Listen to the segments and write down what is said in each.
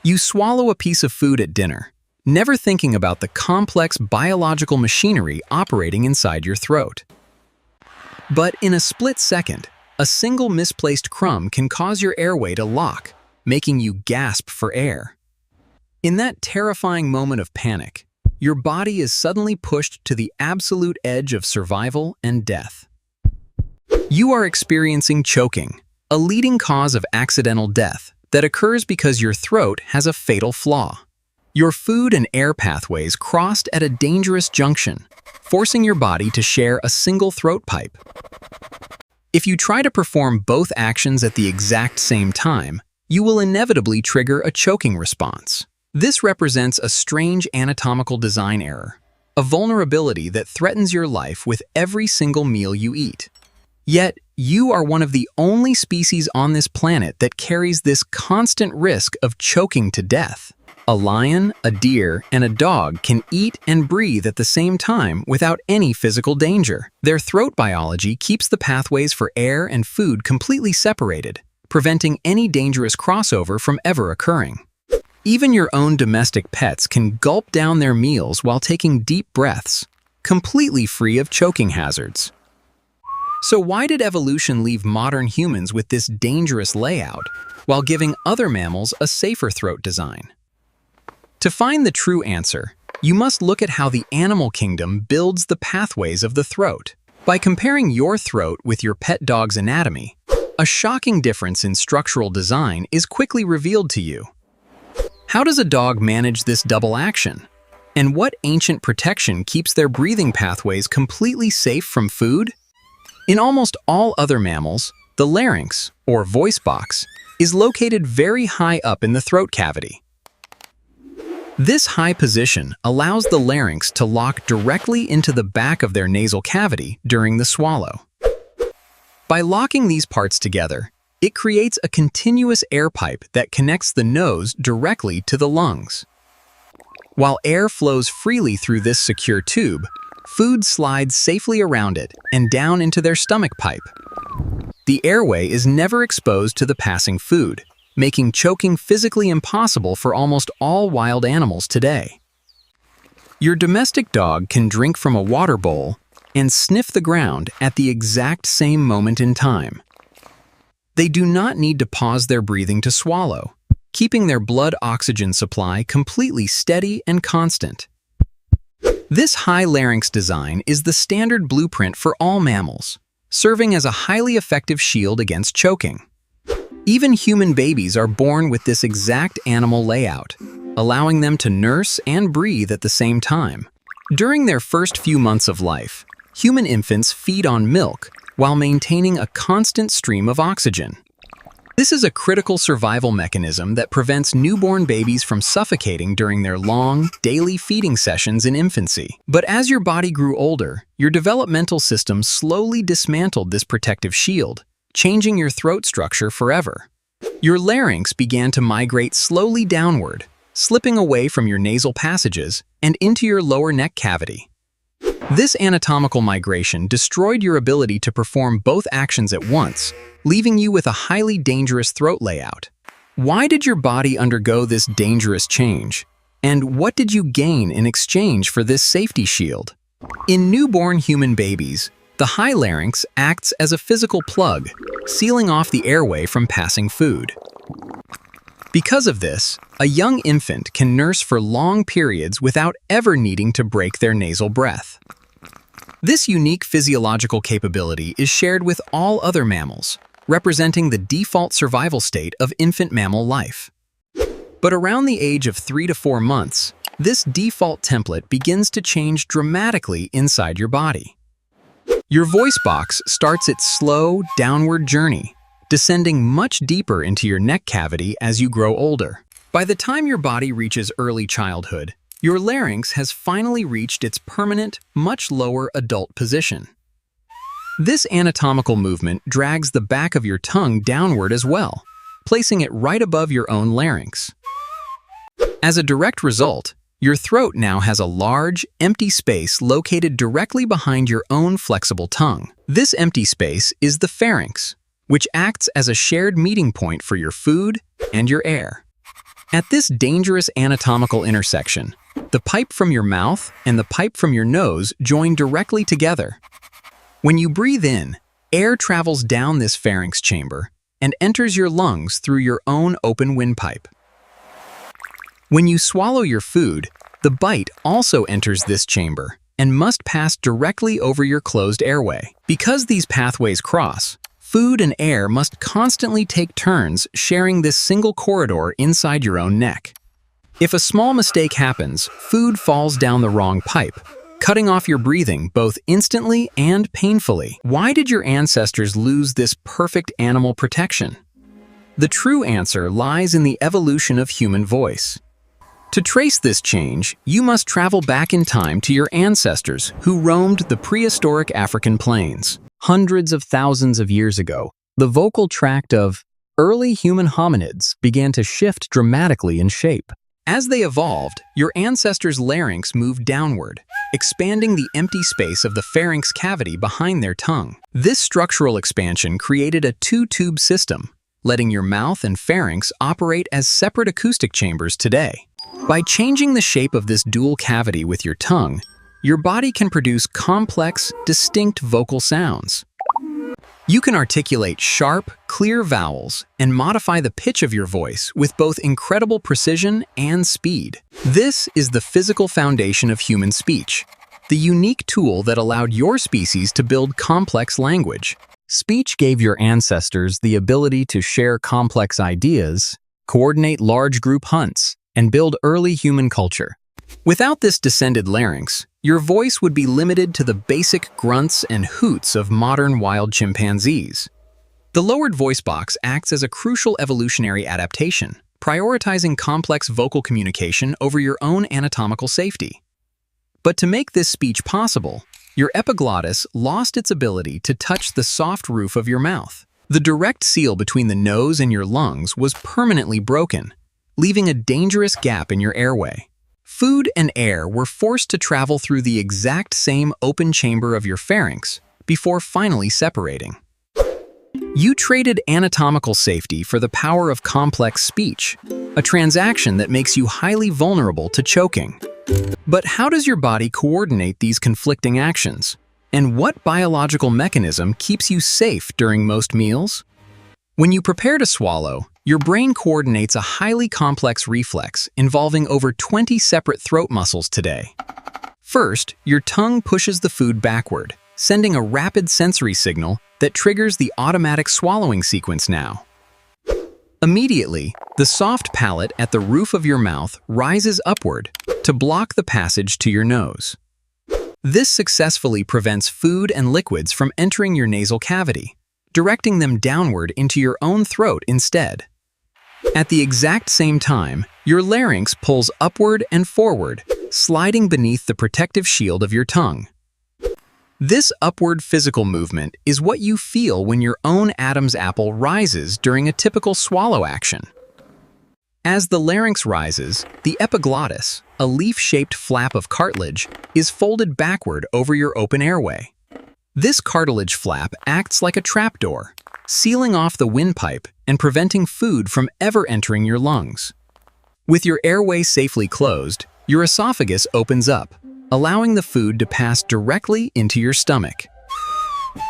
You swallow a piece of food at dinner, never thinking about the complex biological machinery operating inside your throat. But in a split second, a single misplaced crumb can cause your airway to lock, making you gasp for air. In that terrifying moment of panic, your body is suddenly pushed to the absolute edge of survival and death. You are experiencing choking, a leading cause of accidental death that occurs because your throat has a fatal flaw. Your food and air pathways crossed at a dangerous junction, forcing your body to share a single throat pipe. If you try to perform both actions at the exact same time, you will inevitably trigger a choking response. This represents a strange anatomical design error, a vulnerability that threatens your life with every single meal you eat. Yet, you are one of the only species on this planet that carries this constant risk of choking to death. A lion, a deer, and a dog can eat and breathe at the same time without any physical danger. Their throat biology keeps the pathways for air and food completely separated, preventing any dangerous crossover from ever occurring. Even your own domestic pets can gulp down their meals while taking deep breaths, completely free of choking hazards. So why did evolution leave modern humans with this dangerous layout, while giving other mammals a safer throat design? To find the true answer, you must look at how the animal kingdom builds the pathways of the throat. By comparing your throat with your pet dog's anatomy, a shocking difference in structural design is quickly revealed to you. How does a dog manage this double action? And what ancient protection keeps their breathing pathways completely safe from food? In almost all other mammals, the larynx, or voice box, is located very high up in the throat cavity. This high position allows the larynx to lock directly into the back of their nasal cavity during the swallow. By locking these parts together, it creates a continuous air pipe that connects the nose directly to the lungs. While air flows freely through this secure tube, food slides safely around it and down into their stomach pipe. The airway is never exposed to the passing food, making choking physically impossible for almost all wild animals today. Your domestic dog can drink from a water bowl and sniff the ground at the exact same moment in time. They do not need to pause their breathing to swallow, keeping their blood oxygen supply completely steady and constant. This high larynx design is the standard blueprint for all mammals, serving as a highly effective shield against choking. Even human babies are born with this exact animal layout, allowing them to nurse and breathe at the same time. During their first few months of life, human infants feed on milk while maintaining a constant stream of oxygen. This is a critical survival mechanism that prevents newborn babies from suffocating during their long, daily feeding sessions in infancy. But as your body grew older, your developmental system slowly dismantled this protective shield, changing your throat structure forever. Your larynx began to migrate slowly downward, slipping away from your nasal passages and into your lower neck cavity. This anatomical migration destroyed your ability to perform both actions at once, leaving you with a highly dangerous throat layout. Why did your body undergo this dangerous change? And what did you gain in exchange for this safety shield? In newborn human babies, the high larynx acts as a physical plug, sealing off the airway from passing food. Because of this, a young infant can nurse for long periods without ever needing to break their nasal breath. This unique physiological capability is shared with all other mammals, representing the default survival state of infant mammal life. But around the age of 3 to 4 months, this default template begins to change dramatically inside your body. Your voice box starts its slow, downward journey, descending much deeper into your neck cavity as you grow older. By the time your body reaches early childhood, your larynx has finally reached its permanent, much lower adult position. This anatomical movement drags the back of your tongue downward as well, placing it right above your own larynx. As a direct result, your throat now has a large, empty space located directly behind your own flexible tongue. This empty space is the pharynx, which acts as a shared meeting point for your food and your air. At this dangerous anatomical intersection, the pipe from your mouth and the pipe from your nose join directly together. When you breathe in, air travels down this pharynx chamber and enters your lungs through your own open windpipe. When you swallow your food, the bite also enters this chamber and must pass directly over your closed airway. Because these pathways cross, food and air must constantly take turns sharing this single corridor inside your own neck. If a small mistake happens, food falls down the wrong pipe, cutting off your breathing both instantly and painfully. Why did your ancestors lose this perfect animal protection? The true answer lies in the evolution of human voice. To trace this change, you must travel back in time to your ancestors who roamed the prehistoric African plains. Hundreds of thousands of years ago, the vocal tract of early human hominids began to shift dramatically in shape. As they evolved, your ancestors' larynx moved downward, expanding the empty space of the pharynx cavity behind their tongue. This structural expansion created a two-tube system, letting your mouth and pharynx operate as separate acoustic chambers today. By changing the shape of this dual cavity with your tongue, your body can produce complex, distinct vocal sounds. You can articulate sharp, clear vowels and modify the pitch of your voice with both incredible precision and speed. This is the physical foundation of human speech, the unique tool that allowed your species to build complex language. Speech gave your ancestors the ability to share complex ideas, coordinate large group hunts, and build early human culture. Without this descended larynx, your voice would be limited to the basic grunts and hoots of modern wild chimpanzees. The lowered voice box acts as a crucial evolutionary adaptation, prioritizing complex vocal communication over your own anatomical safety. But to make this speech possible, your epiglottis lost its ability to touch the soft roof of your mouth. The direct seal between the nose and your lungs was permanently broken, leaving a dangerous gap in your airway. Food and air were forced to travel through the exact same open chamber of your pharynx before finally separating. You traded anatomical safety for the power of complex speech, a transaction that makes you highly vulnerable to choking. But how does your body coordinate these conflicting actions? And what biological mechanism keeps you safe during most meals? When you prepare to swallow, your brain coordinates a highly complex reflex involving over 20 separate throat muscles today. First, your tongue pushes the food backward, sending a rapid sensory signal that triggers the automatic swallowing sequence now. Immediately, the soft palate at the roof of your mouth rises upward to block the passage to your nose. This successfully prevents food and liquids from entering your nasal cavity, directing them downward into your own throat instead. At the exact same time, your larynx pulls upward and forward, sliding beneath the protective shield of your tongue. This upward physical movement is what you feel when your own Adam's apple rises during a typical swallow action. As the larynx rises, the epiglottis, a leaf-shaped flap of cartilage, is folded backward over your open airway. This cartilage flap acts like a trapdoor, sealing off the windpipe and preventing food from ever entering your lungs. With your airway safely closed, your esophagus opens up, allowing the food to pass directly into your stomach.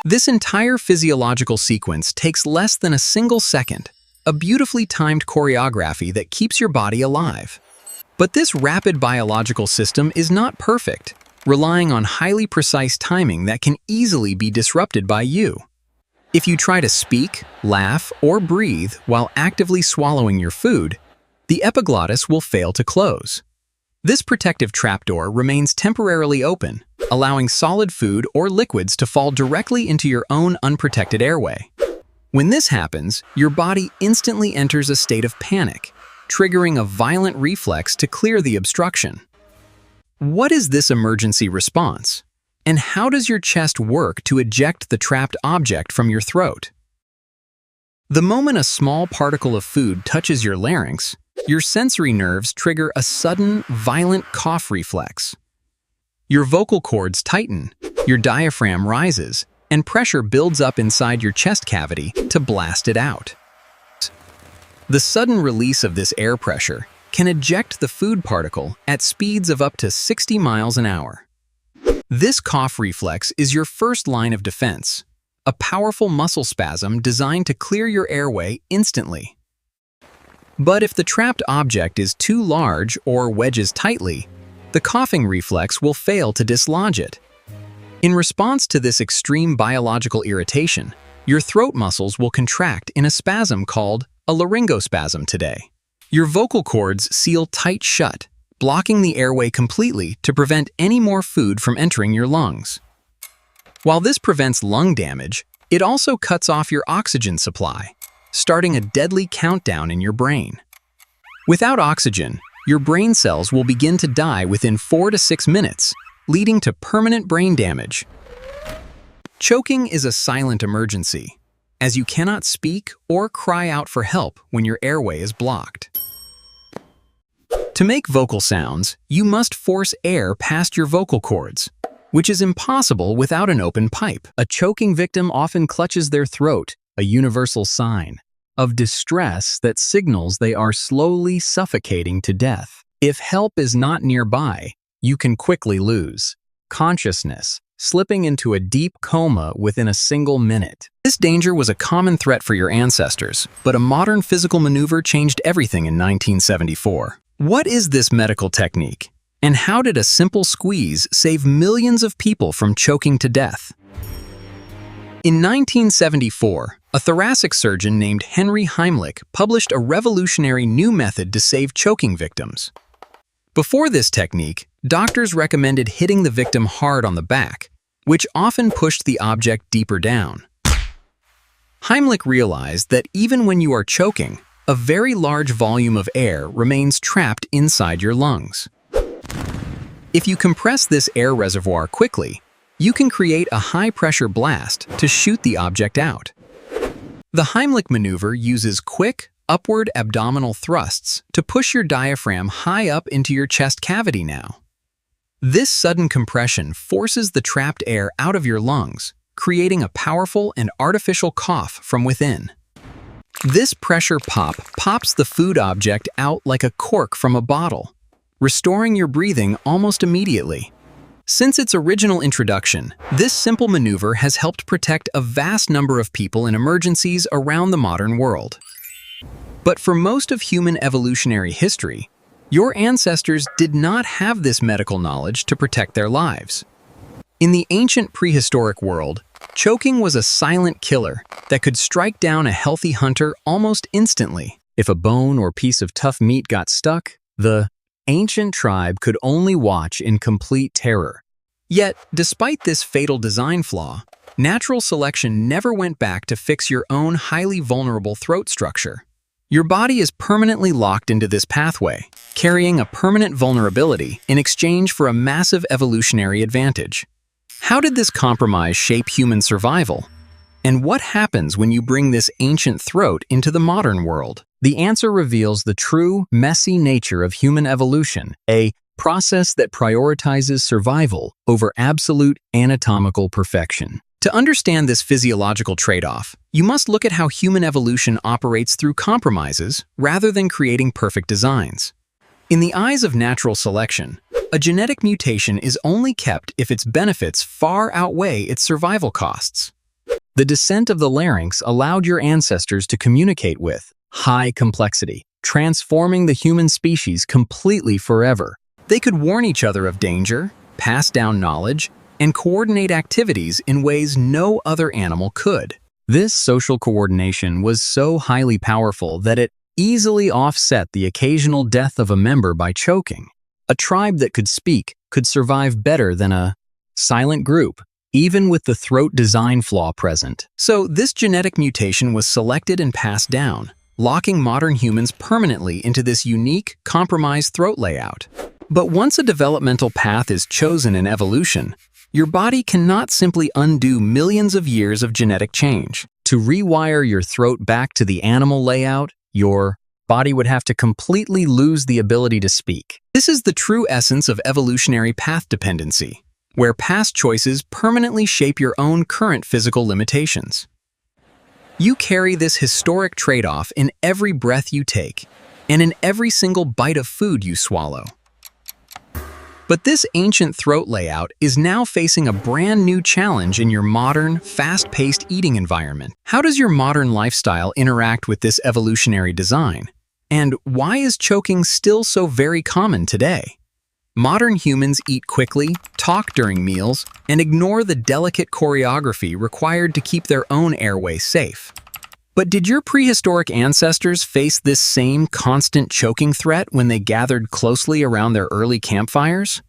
This entire physiological sequence takes less than a single second, a beautifully timed choreography that keeps your body alive. But this rapid biological system is not perfect, relying on highly precise timing that can easily be disrupted by you. If you try to speak, laugh, or breathe while actively swallowing your food, the epiglottis will fail to close. This protective trapdoor remains temporarily open, allowing solid food or liquids to fall directly into your own unprotected airway. When this happens, your body instantly enters a state of panic, triggering a violent reflex to clear the obstruction. What is this emergency response? And how does your chest work to eject the trapped object from your throat? The moment a small particle of food touches your larynx, your sensory nerves trigger a sudden, violent cough reflex. Your vocal cords tighten, your diaphragm rises, and pressure builds up inside your chest cavity to blast it out. The sudden release of this air pressure can eject the food particle at speeds of up to 60 miles an hour. This cough reflex is your first line of defense, a powerful muscle spasm designed to clear your airway instantly. But if the trapped object is too large or wedges tightly, the coughing reflex will fail to dislodge it. In response to this extreme biological irritation, your throat muscles will contract in a spasm called a laryngospasm today. Your vocal cords seal tight shut, blocking the airway completely to prevent any more food from entering your lungs. While this prevents lung damage, it also cuts off your oxygen supply, starting a deadly countdown in your brain. Without oxygen, your brain cells will begin to die within 4 to 6 minutes, leading to permanent brain damage. Choking is a silent emergency, as you cannot speak or cry out for help when your airway is blocked. To make vocal sounds, you must force air past your vocal cords, which is impossible without an open pipe. A choking victim often clutches their throat, a universal sign of distress that signals they are slowly suffocating to death. If help is not nearby, you can quickly lose consciousness, slipping into a deep coma within a single minute. This danger was a common threat for your ancestors, but a modern physical maneuver changed everything in 1974. What is this medical technique? And how did a simple squeeze save millions of people from choking to death? In 1974, a thoracic surgeon named Henry Heimlich published a revolutionary new method to save choking victims. Before this technique, doctors recommended hitting the victim hard on the back, which often pushed the object deeper down. Heimlich realized that even when you are choking, a very large volume of air remains trapped inside your lungs. If you compress this air reservoir quickly, you can create a high-pressure blast to shoot the object out. The Heimlich maneuver uses quick, upward abdominal thrusts to push your diaphragm high up into your chest cavity now. This sudden compression forces the trapped air out of your lungs, creating a powerful and artificial cough from within. This pressure pops the food object out like a cork from a bottle, restoring your breathing almost immediately. Since its original introduction, this simple maneuver has helped protect a vast number of people in emergencies around the modern world. But for most of human evolutionary history, your ancestors did not have this medical knowledge to protect their lives. In the ancient prehistoric world, choking was a silent killer that could strike down a healthy hunter almost instantly. If a bone or piece of tough meat got stuck, the ancient tribe could only watch in complete terror. Yet, despite this fatal design flaw, natural selection never went back to fix your own highly vulnerable throat structure. Your body is permanently locked into this pathway, carrying a permanent vulnerability in exchange for a massive evolutionary advantage. How did this compromise shape human survival? And what happens when you bring this ancient throat into the modern world? The answer reveals the true, messy nature of human evolution, a process that prioritizes survival over absolute anatomical perfection. To understand this physiological trade-off, you must look at how human evolution operates through compromises rather than creating perfect designs. In the eyes of natural selection, a genetic mutation is only kept if its benefits far outweigh its survival costs. The descent of the larynx allowed your ancestors to communicate with high complexity, transforming the human species completely forever. They could warn each other of danger, pass down knowledge, and coordinate activities in ways no other animal could. This social coordination was so highly powerful that it easily offset the occasional death of a member by choking. A tribe that could speak could survive better than a silent group, even with the throat design flaw present. So this genetic mutation was selected and passed down, locking modern humans permanently into this unique, compromised throat layout. But once a developmental path is chosen in evolution, your body cannot simply undo millions of years of genetic change. To rewire your throat back to the animal layout, your body would have to completely lose the ability to speak. This is the true essence of evolutionary path dependency, where past choices permanently shape your own current physical limitations. You carry this historic trade-off in every breath you take and in every single bite of food you swallow. But this ancient throat layout is now facing a brand new challenge in your modern, fast-paced eating environment. How does your modern lifestyle interact with this evolutionary design? And why is choking still so very common today? Modern humans eat quickly, talk during meals, and ignore the delicate choreography required to keep their own airway safe. But did your prehistoric ancestors face this same constant choking threat when they gathered closely around their early campfires?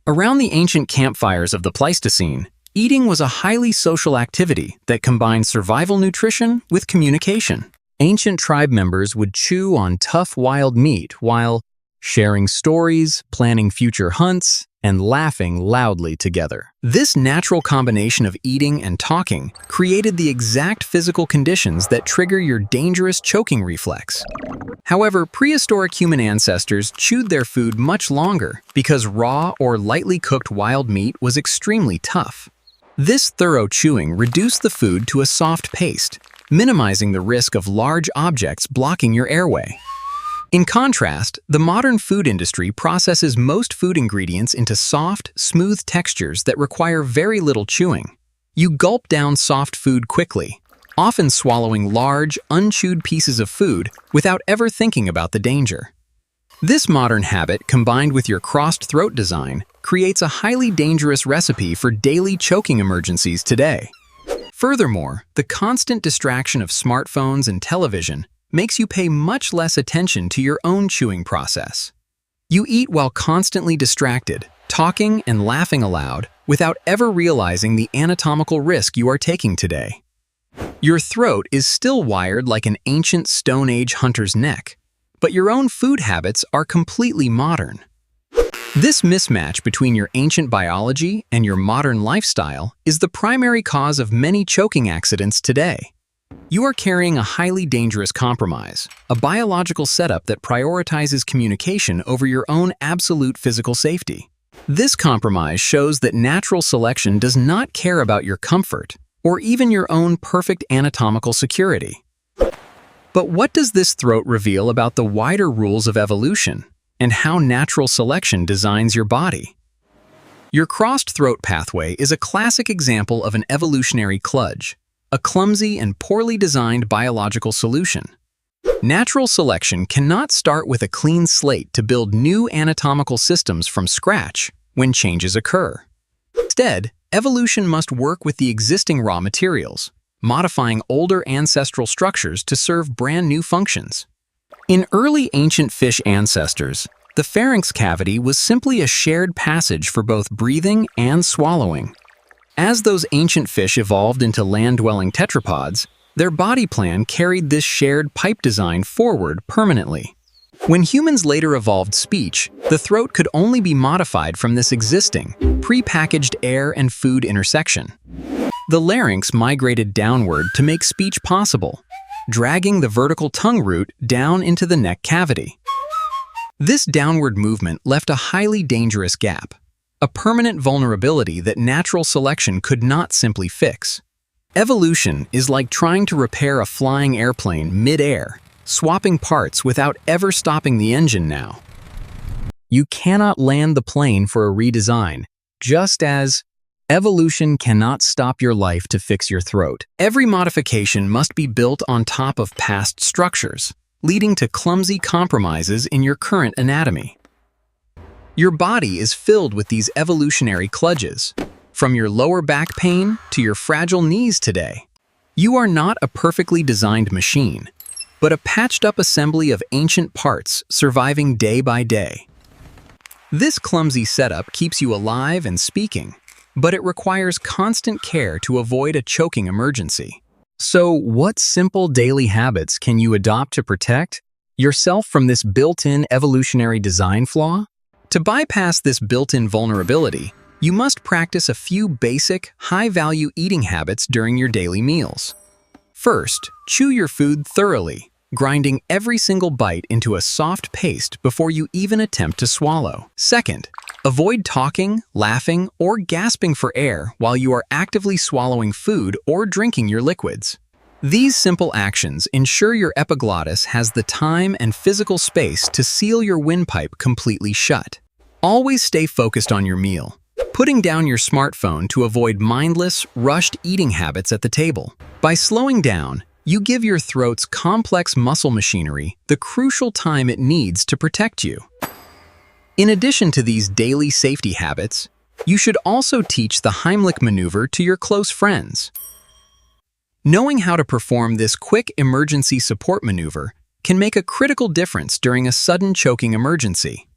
Around the ancient campfires of the Pleistocene, eating was a highly social activity that combined survival nutrition with communication. Ancient tribe members would chew on tough wild meat while sharing stories, planning future hunts, and laughing loudly together. This natural combination of eating and talking created the exact physical conditions that trigger your dangerous choking reflex. However, prehistoric human ancestors chewed their food much longer because raw or lightly cooked wild meat was extremely tough. This thorough chewing reduced the food to a soft paste, minimizing the risk of large objects blocking your airway. In contrast, the modern food industry processes most food ingredients into soft, smooth textures that require very little chewing. You gulp down soft food quickly, often swallowing large, unchewed pieces of food without ever thinking about the danger. This modern habit, combined with your crossed throat design, creates a highly dangerous recipe for daily choking emergencies today. Furthermore, the constant distraction of smartphones and television makes you pay much less attention to your own chewing process. You eat while constantly distracted, talking and laughing aloud without ever realizing the anatomical risk you are taking today. Your throat is still wired like an ancient Stone Age hunter's neck, but your own food habits are completely modern. This mismatch between your ancient biology and your modern lifestyle is the primary cause of many choking accidents today. You are carrying a highly dangerous compromise, a biological setup that prioritizes communication over your own absolute physical safety. This compromise shows that natural selection does not care about your comfort or even your own perfect anatomical security. But what does this throat reveal about the wider rules of evolution and how natural selection designs your body? Your crossed throat pathway is a classic example of an evolutionary kludge, a clumsy and poorly designed biological solution. Natural selection cannot start with a clean slate to build new anatomical systems from scratch when changes occur. Instead, evolution must work with the existing raw materials, modifying older ancestral structures to serve brand new functions. In early ancient fish ancestors, the pharynx cavity was simply a shared passage for both breathing and swallowing. As those ancient fish evolved into land-dwelling tetrapods, their body plan carried this shared pipe design forward permanently. When humans later evolved speech, the throat could only be modified from this existing, pre-packaged air and food intersection. The larynx migrated downward to make speech possible, dragging the vertical tongue root down into the neck cavity. This downward movement left a highly dangerous gap, a permanent vulnerability that natural selection could not simply fix. Evolution is like trying to repair a flying airplane mid-air, swapping parts without ever stopping the engine now. You cannot land the plane for a redesign, just as evolution cannot stop your life to fix your throat. Every modification must be built on top of past structures, leading to clumsy compromises in your current anatomy. Your body is filled with these evolutionary kludges, from your lower back pain to your fragile knees today. You are not a perfectly designed machine, but a patched-up assembly of ancient parts surviving day by day. This clumsy setup keeps you alive and speaking, but it requires constant care to avoid a choking emergency. So, what simple daily habits can you adopt to protect yourself from this built-in evolutionary design flaw? To bypass this built-in vulnerability, you must practice a few basic, high-value eating habits during your daily meals. First, chew your food thoroughly, grinding every single bite into a soft paste before you even attempt to swallow. Second, avoid talking, laughing, or gasping for air while you are actively swallowing food or drinking your liquids. These simple actions ensure your epiglottis has the time and physical space to seal your windpipe completely shut. Always stay focused on your meal, putting down your smartphone to avoid mindless, rushed eating habits at the table. By slowing down, you give your throat's complex muscle machinery the crucial time it needs to protect you. In addition to these daily safety habits, you should also teach the Heimlich maneuver to your close friends. Knowing how to perform this quick emergency support maneuver can make a critical difference during a sudden choking emergency.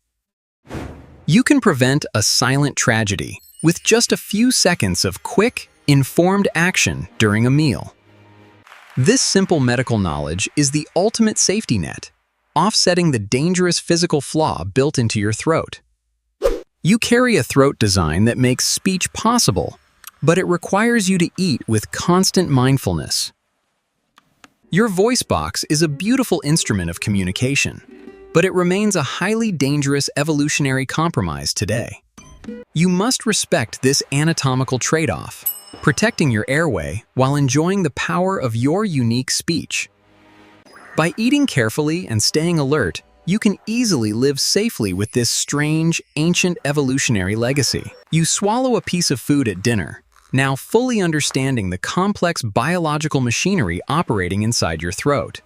You can prevent a silent tragedy with just a few seconds of quick, informed action during a meal. This simple medical knowledge is the ultimate safety net, offsetting the dangerous physical flaw built into your throat. You carry a throat design that makes speech possible, but it requires you to eat with constant mindfulness. Your voice box is a beautiful instrument of communication, but it remains a highly dangerous evolutionary compromise today. You must respect this anatomical trade-off, protecting your airway while enjoying the power of your unique speech. By eating carefully and staying alert, you can easily live safely with this strange, ancient evolutionary legacy. You swallow a piece of food at dinner, now fully understanding the complex biological machinery operating inside your throat.